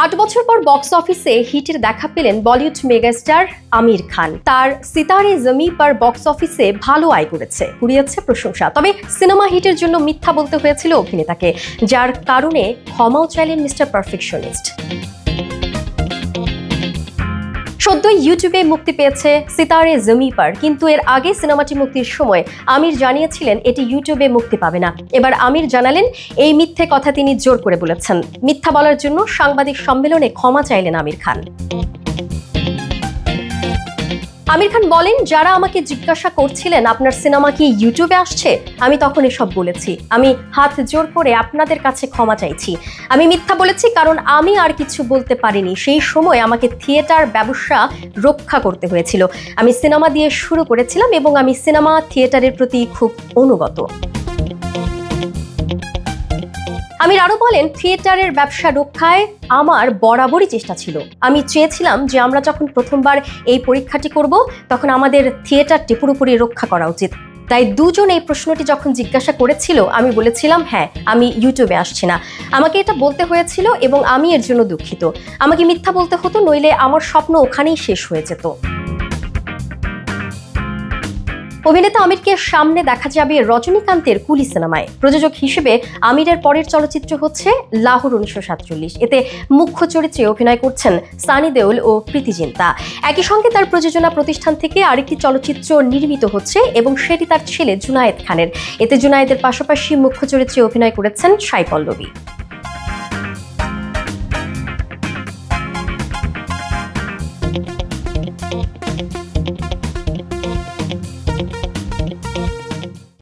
8 বছর পর বক্স অফিসে হিটের দেখা পেলেন বলিউড মেগাস্টার আমির খান। তার সিতারে জমি পর বক্স অফিসে ভালো আয় করেছে, কুড়িয়েছে প্রশংসা। তবে সিনেমা হিটের জন্য মিথ্যা বলতে হয়েছিল অভিনেতাকে, যার কারণে ক্ষমাও চাইলেন মিস্টার পারফেকশনিস্ট। সদ্যই ইউটিউবে মুক্তি পেয়েছে সিতারে জমি পর, কিন্তু এর আগে সিনেমাটি মুক্তির সময় আমির জানিয়েছিলেন এটি ইউটিউবে মুক্তি পাবে না। এবার আমির জানালেন এই মিথ্যে কথা তিনি জোর করে বলেছেন। মিথ্যা বলার জন্য সাংবাদিক সম্মেলনে ক্ষমা চাইলেন আমির খান। আমির খান বলেন, যারা আমাকে জিজ্ঞাসা করছিলেন আপনার সিনেমা কি ইউটিউবে আসছে, আমি তখন এসব বলেছি। আমি হাত জোর করে আপনাদের কাছে ক্ষমা চাইছি। আমি মিথ্যা বলেছি কারণ আমি আর কিছু বলতে পারিনি। সেই সময় আমাকে থিয়েটার ব্যবসা রক্ষা করতে হয়েছিল। আমি সিনেমা দিয়ে শুরু করেছিলাম এবং আমি সিনেমা থিয়েটারের প্রতি খুব অনুগত। আমির আরো বলেন, থিয়েটারের ব্যবসা রক্ষায় আমার বরাবরই চেষ্টা ছিল। আমি চেয়েছিলাম যে আমরা যখন প্রথমবার এই পরীক্ষাটি করব তখন আমাদের থিয়েটারটি পুরোপুরি রক্ষা করা উচিত। তাই দুজন এই প্রশ্নটি যখন জিজ্ঞাসা করেছিল আমি বলেছিলাম হ্যাঁ, আমি ইউটিউবে আসছি না। আমাকে এটা বলতে হয়েছিল এবং আমি এর জন্য দুঃখিত। আমাকে মিথ্যা বলতে হতো, নইলে আমার স্বপ্ন ওখানেই শেষ হয়ে যেত। অভিনেতা আমিরকে সামনে দেখা যাবে রজনীকান্তের কুলি সিনেমায়। প্রযোজক হিসেবে আমিরের পরের চলচ্চিত্র হচ্ছে লাহোর 1947। এতে মুখ্য চরিত্রে অভিনয় করছেন সানি দেওল ও প্রীতি জিন্তা। একই সঙ্গে তার প্রযোজনা প্রতিষ্ঠান থেকে আরেকটি চলচ্চিত্র নির্মিত হচ্ছে এবং সেটি তার ছেলে জুনায়েদ খানের। এতে জুনায়েদের পাশাপাশি মুখ্য চরিত্রে অভিনয় করেছেন সাই পল্লবী।